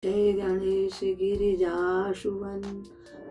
जय गणेश गिरिजाशुवन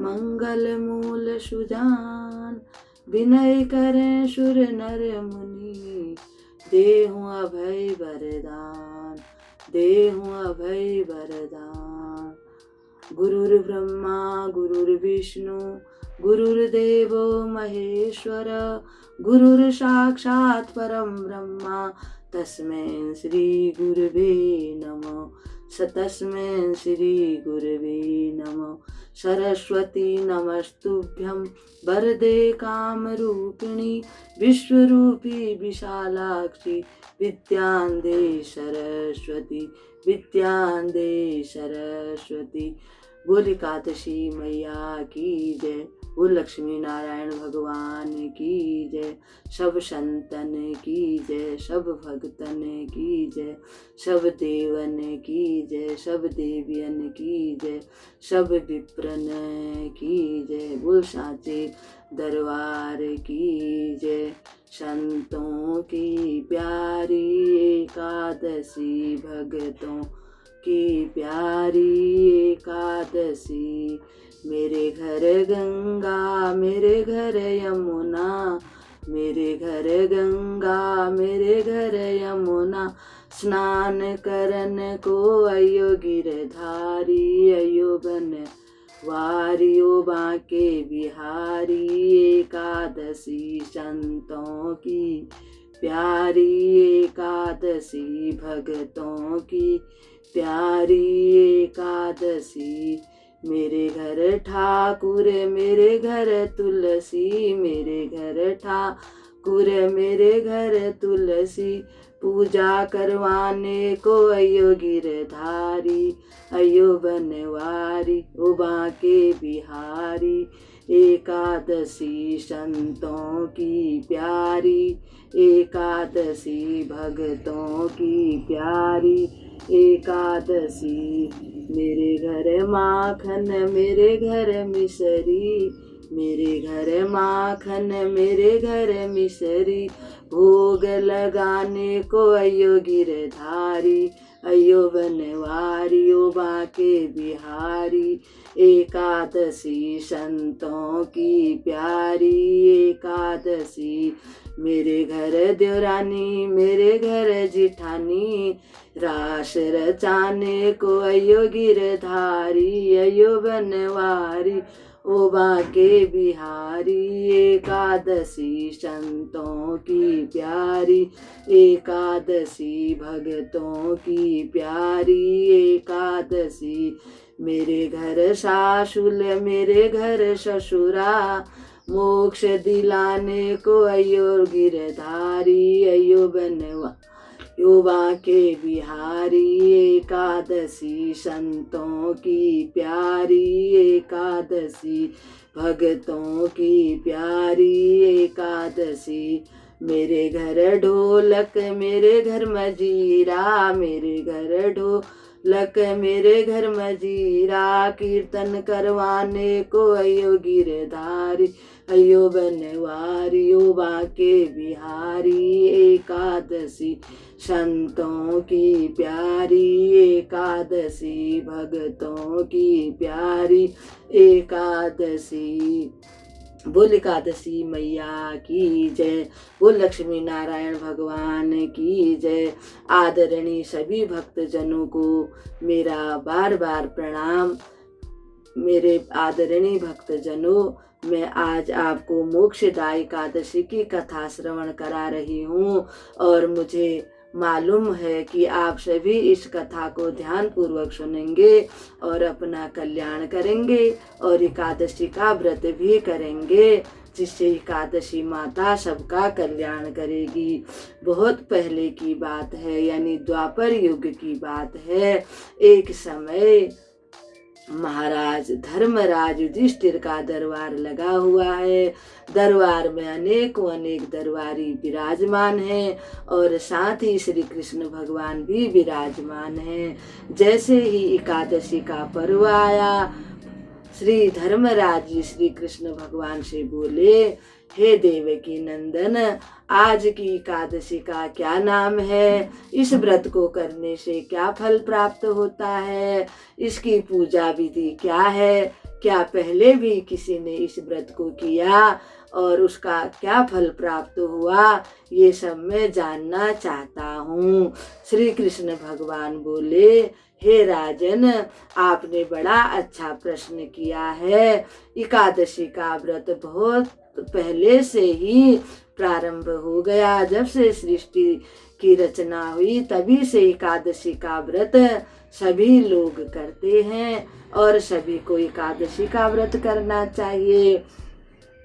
मंगल मूल सुजान। विनय करें सुर नर मुनि, देहु अभय वरदान। देहु अभय वरदान। गुरुर्ब्रह्मा गुरुर्विष्णु गुरुर्देवो महेश्वर, गुरुर्साक्षात् परं ब्रह्मा तस्मै श्री गुरवे नमः। तस्मै श्री गुरवे नमः। सरस्वती नमस्तुभ्यं वरदे कामरूपिणि, विश्वरूपी विशालाक्षि विद्यां दे सरस्वती। विद्यां दे सरस्वती। बोल एकादशी मैया की जय। बोल लक्ष्मी नारायण भगवान की जय। सब संतन की जय, सब भक्तन की जय, सब देवन की जय, सब देवियन की जय, सब विप्रन की जय। बोल साचे दरबार की जय। संतों की प्यारी एकादशी, भक्तों की प्यारी एकादशी। मेरे घर गंगा मेरे घर यमुना, मेरे घर गंगा मेरे घर यमुना। स्नान करन को अयो गिरधारी, अयो बन वारियो बांके बिहारी। एकादशी संतों की प्यारी एकादशी, भक्तों की प्यारी एकादशी। मेरे घर ठाकुर मेरे घर तुलसी, मेरे घर ठाकुर मेरे घर तुलसी। पूजा करवाने को अयो गिरधारी, अयो बनवारी ओ बांके बिहारी। एकादशी संतों की प्यारी एकादशी, भक्तों की प्यारी एकादशी। मेरे घर माखन मेरे घर मिसरी, मेरे घर माखन मेरे घर मिसरी। भोग लगाने को अयो गिरधारी, अयो बनवारी ओ बांके बिहारी। एकादशी संतों की प्यारी एकादशी। मेरे घर देवरानी मेरे घर जिठानी, रास रचाने को अयो गिरधारी, अयो बनवारी ओ बांके बिहारी। एकादशी संतों की प्यारी एकादशी, भक्तों की प्यारी एकादशी। मेरे घर सासुल मेरे घर ससुरा, मोक्ष दिलाने को अयो गिरधारी, अयो बनवा यो बांके बिहारी। एकादशी संतों की प्यारी एकादशी, भक्तों की प्यारी एकादशी। मेरे घर ढोलक मेरे घर मजीरा, मेरे घर ढोलक मेरे घर मजीरा। कीर्तन करवाने को अयो गिरधारी, अयो बनवारी ओ बांके बिहारी। एकादशी संतों की प्यारी एकादशी, भक्तों की प्यारी एकादशी। बोल एकादशी मैया की जय। बोल लक्ष्मी नारायण भगवान की जय। आदरणीय सभी भक्तजनों को मेरा बार बार प्रणाम। मेरे आदरणीय भक्तजनों, मैं आज आपको मोक्षदायी एकादशी की कथा श्रवण करा रही हूँ और मुझे मालूम है कि आप सभी इस कथा को ध्यान पूर्वक सुनेंगे और अपना कल्याण करेंगे और एकादशी का व्रत भी करेंगे, जिससे एकादशी माता सबका कल्याण करेगी। बहुत पहले की बात है, यानी द्वापर युग की बात है। एक समय महाराज धर्मराज युधिष्ठिर का दरबार लगा हुआ है। दरबार में अनेक दरबारी विराजमान हैं और साथ ही श्री कृष्ण भगवान भी विराजमान हैं। जैसे ही एकादशी का पर्व आया, श्री धर्मराज जी श्री कृष्ण भगवान से बोले हे देवकी नंदन, आज की एकादशी का क्या नाम है? इस व्रत को करने से क्या फल प्राप्त होता है? इसकी पूजा विधि क्या है? क्या पहले भी किसी ने इस व्रत को किया और उसका क्या फल प्राप्त हुआ? ये सब मैं जानना चाहता हूँ। श्री कृष्ण भगवान बोले, हे राजन, आपने बड़ा अच्छा प्रश्न किया है। एकादशी का व्रत बहुत पहले से ही प्रारंभ हो गया। जब से सृष्टि की रचना हुई तभी से एकादशी का व्रत सभी लोग करते हैं और सभी को एकादशी का व्रत करना चाहिए।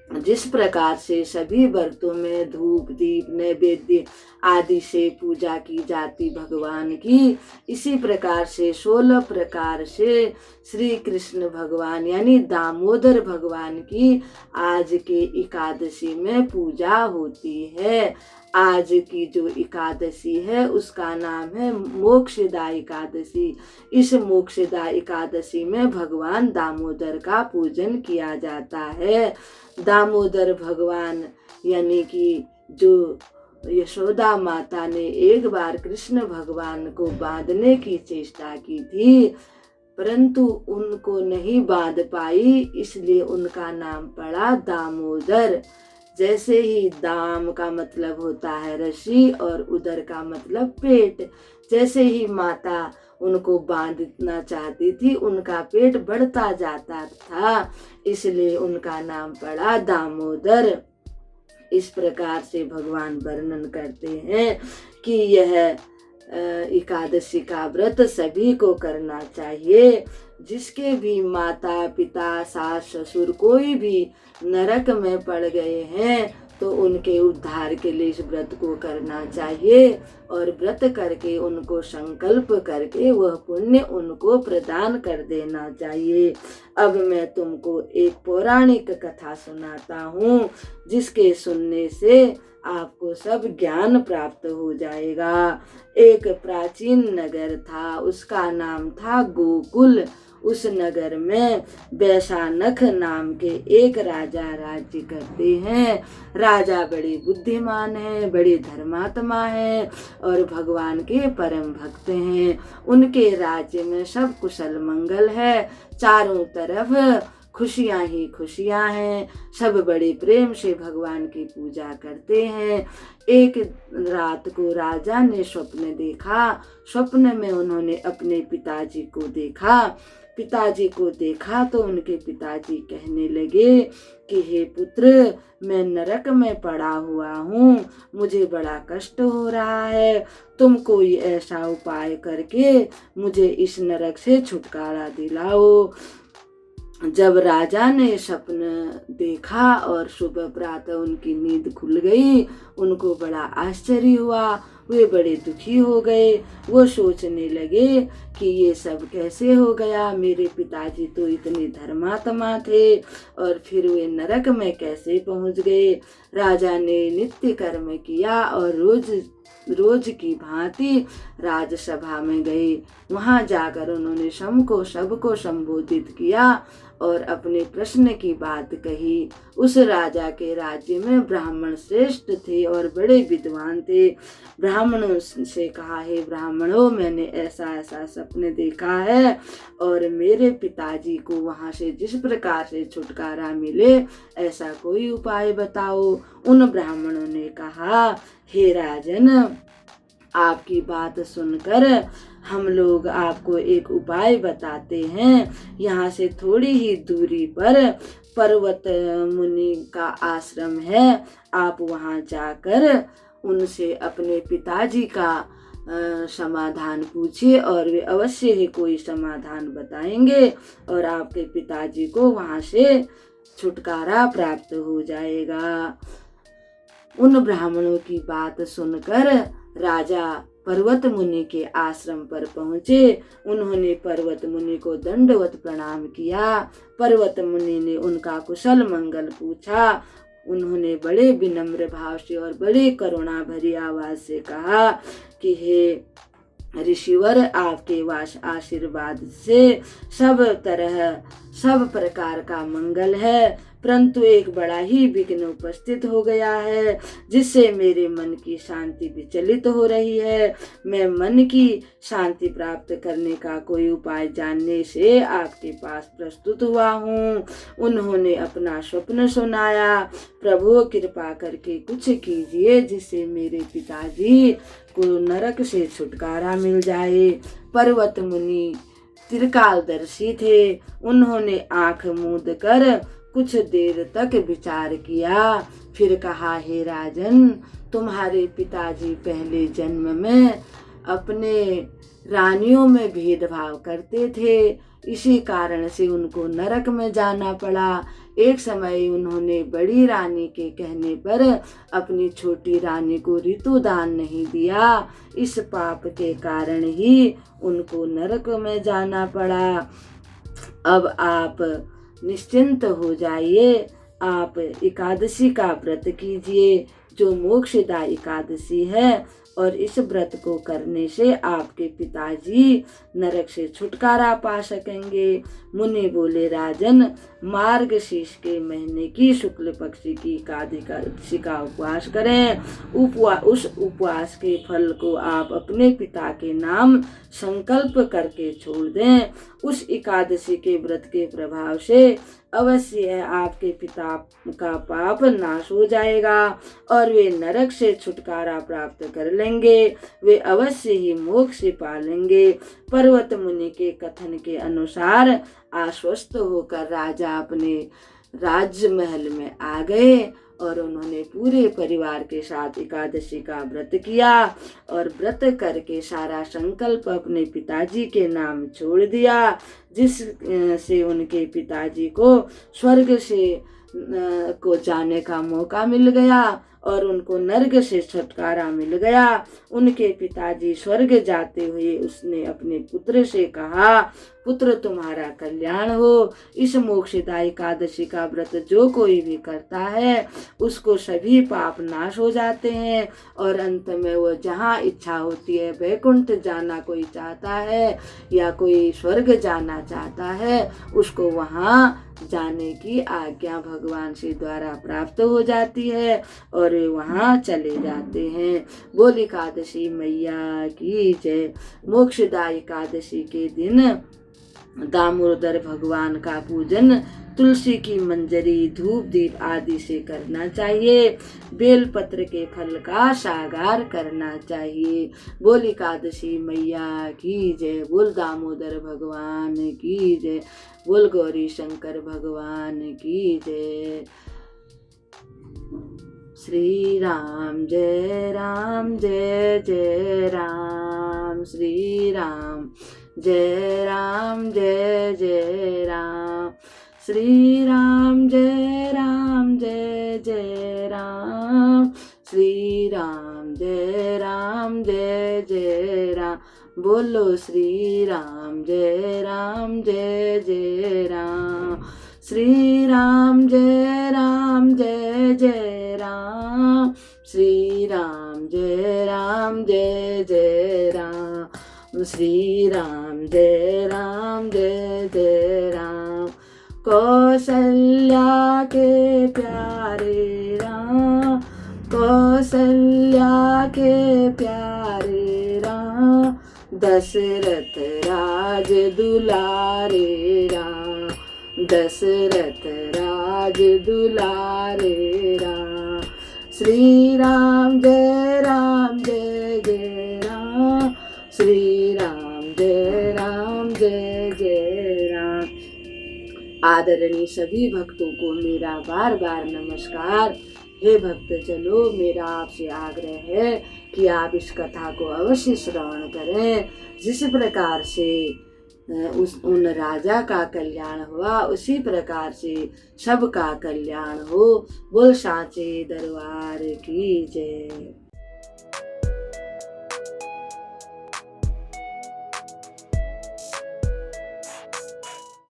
जिस प्रकार से सभी व्रतों में धूप दीप नैवेद्य आदि से पूजा की जाती भगवान की, इसी प्रकार से 16 प्रकार से श्री कृष्ण भगवान यानी दामोदर भगवान की आज के एकादशी में पूजा होती है। आज की जो एकादशी है उसका नाम है मोक्षदा एकादशी। इस मोक्षदा एकादशी में भगवान दामोदर का पूजन किया जाता है। दामोदर भगवान यानी कि जो यशोदा माता ने एक बार कृष्ण भगवान को बांधने की चेष्टा की थी, परंतु उनको नहीं बांध पाई, इसलिए उनका नाम पड़ा दामोदर। जैसे ही दाम का मतलब होता है रस्सी और उदर का मतलब पेट, जैसे ही माता उनको बांधना चाहती थी उनका पेट बढ़ता जाता था, इसलिए उनका नाम पड़ा दामोदर। इस प्रकार से भगवान वर्णन करते हैं कि यह एकादशी का व्रत सभी को करना चाहिए। जिसके भी माता पिता सास ससुर कोई भी नरक में पड़ गए हैं तो उनके उद्धार के लिए इस व्रत को करना चाहिए और व्रत करके उनको संकल्प करके वह पुण्य उनको प्रदान कर देना चाहिए। अब मैं तुमको एक पौराणिक कथा सुनाता हूँ जिसके सुनने से आपको सब ज्ञान प्राप्त हो जाएगा। एक प्राचीन नगर था, उसका नाम था गोकुल। उस नगर में वैशानख नाम के एक राजा राज्य करते हैं। राजा बड़े बुद्धिमान हैं, बड़े धर्मात्मा हैं और भगवान के परम भक्त हैं। उनके राज्य में सब कुशल मंगल है, चारों तरफ खुशियां ही खुशियां हैं। सब बड़े प्रेम से भगवान की पूजा करते हैं। एक रात को राजा ने स्वप्न देखा। स्वप्न में उन्होंने अपने पिताजी को देखा। पिताजी को देखा तो उनके पिताजी कहने लगे कि हे पुत्र, मैं नरक में पड़ा हुआ हूँ, मुझे बड़ा कष्ट हो रहा है, तुम कोई ऐसा उपाय करके मुझे इस नरक से छुटकारा दिलाओ। जब राजा ने सपना देखा और सुबह प्रातः उनकी नींद खुल गई, उनको बड़ा आश्चर्य हुआ। वे बड़े दुखी हो गए। वो सोचने लगे कि ये सब कैसे हो गया, मेरे पिताजी तो इतने धर्मात्मा थे और फिर वे नरक में कैसे पहुंच गए। राजा ने नित्य कर्म किया और रोज की भांति राजसभा में गए। वहां जाकर उन्होंने सबको संबोधित किया और अपने प्रश्न की बात कही। उस राजा के राज्य में ब्राह्मण श्रेष्ठ थे और बड़े विद्वान थे। ब्राह्मणों से कहा, हे ब्राह्मणों, मैंने ऐसा ऐसा सपने देखा है और मेरे पिताजी को वहां से जिस प्रकार से छुटकारा मिले ऐसा कोई उपाय बताओ। उन ब्राह्मणों ने कहा, हे राजन, आपकी बात सुनकर हम लोग आपको एक उपाय बताते हैं। यहाँ से थोड़ी ही दूरी पर पर्वत मुनि का आश्रम है, आप वहाँ जाकर उनसे अपने पिताजी का समाधान पूछिए और वे अवश्य ही कोई समाधान बताएंगे और आपके पिताजी को वहाँ से छुटकारा प्राप्त हो जाएगा। उन ब्राह्मणों की बात सुनकर राजा पर्वत मुनि के आश्रम पर पहुंचे। उन्होंने पर्वत मुनि को दंडवत प्रणाम किया। पर्वत मुनि ने उनका कुशल मंगल पूछा। उन्होंने बड़े विनम्र भाव से और बड़े करुणा भरी आवाज से कहा कि हे ऋषिवर, आपके आशीर्वाद से सब प्रकार का मंगल है। परंतु एक बड़ा ही विघ्न उपस्थित हो गया है, जिससे मेरे मन की शांति विचलित हो रही है। मैं मन की शांति प्राप्त करने का कोई उपाय जानने से आपके पास प्रस्तुत हुआ हूँ। उन्होंने अपना स्वप्न सुनाया। प्रभु कृपा करके कुछ कीजिए जिससे मेरे पिताजी को नरक से छुटकारा मिल जाए। पर्वत मुनि त्रिकालदर्शी थे। उन्होंने आंख मूंद कर कुछ देर तक विचार किया, फिर कहा, हे राजन, तुम्हारे पिताजी पहले जन्म में अपने रानियों में भेदभाव करते थे, इसी कारण से उनको नरक में जाना पड़ा। एक समय उन्होंने बड़ी रानी के कहने पर अपनी छोटी रानी को ऋतुदान नहीं दिया। इस पाप के कारण ही उनको नरक में जाना पड़ा। अब आप निश्चिंत हो जाइए। आप एकादशी का व्रत कीजिए, जो मोक्षदा एकादशी है, और इस व्रत को करने से आपके पिताजी नरक से छुटकारा पा सकेंगे। मुनि बोले, राजन, मार्गशीर्ष के महीने की शुक्ल पक्ष की एकादशी का उपवास करें। उस उपवास के फल को आप अपने पिता के नाम संकल्प करके छोड़ दें। उस एकादशी के व्रत के प्रभाव से अवश्य आपके पिता का पाप नाश हो जाएगा और वे नरक से छुटकारा प्राप्त कर लेंगे। वे अवश्य ही मोक्ष पा लेंगे। पर्वत मुनि के कथन के अनुसार आश्वस्त होकर राजा अपने राजमहल में आ गए और उन्होंने पूरे परिवार के साथ एकादशी का व्रत किया और व्रत करके सारा संकल्प अपने पिताजी के नाम छोड़ दिया, जिससे उनके पिताजी को स्वर्ग से को जाने का मौका मिल गया और उनको नरक से छुटकारा मिल गया। उनके पिताजी स्वर्ग जाते हुए उसने अपने पुत्र से कहा, पुत्र, तुम्हारा कल्याण हो। इस मोक्षदायी एकादशी का व्रत जो कोई भी करता है उसको सभी पाप नाश हो जाते हैं और अंत में वो जहाँ इच्छा होती है, वैकुंठ जाना कोई चाहता है या कोई स्वर्ग जाना चाहता है, उसको वहाँ जाने की आज्ञा भगवान से द्वारा प्राप्त हो जाती है और वे वहाँ चले जाते हैं। बोल एकादशी मैया की जय। मोक्षदा एकादशी के दिन दामोदर भगवान का पूजन तुलसी की मंजरी, धूप, दीप आदि से करना चाहिए। बेलपत्र के फल का सागार करना चाहिए। बोल एकादशी मैया की जय। बोल दामोदर भगवान की जय। बोल गौरी शंकर भगवान की जय। श्री राम जय राम, जय जय राम। श्री राम जय राम, जय जय राम। श्री राम जय राम, जय जय राम। श्री राम जय राम, जय जय राम। बोलो श्री राम जय राम, जय जय राम। श्री राम जय राम, जय जय राम। श्री राम जय राम, जय जय राम। श्री राम जय राम, जय जय राम। कौशल्या के प्यारे राम, कौशल्या के प्यारे राम। दशरथ राज दुलारे राम, दशरथ राज दुलारे राम। श्री राम जय राम, जय जय राम। श्री राम जय राम, जय जय राम। आदरणीय सभी भक्तों को मेरा बार बार नमस्कार। हे भक्तजनों, मेरा आपसे आग्रह है कि आप इस कथा को अवश्य श्रवण करें। जिस प्रकार से उन राजा का कल्याण हुआ, उसी प्रकार से सबका कल्याण हो। बोल सांचे दरबार की जय।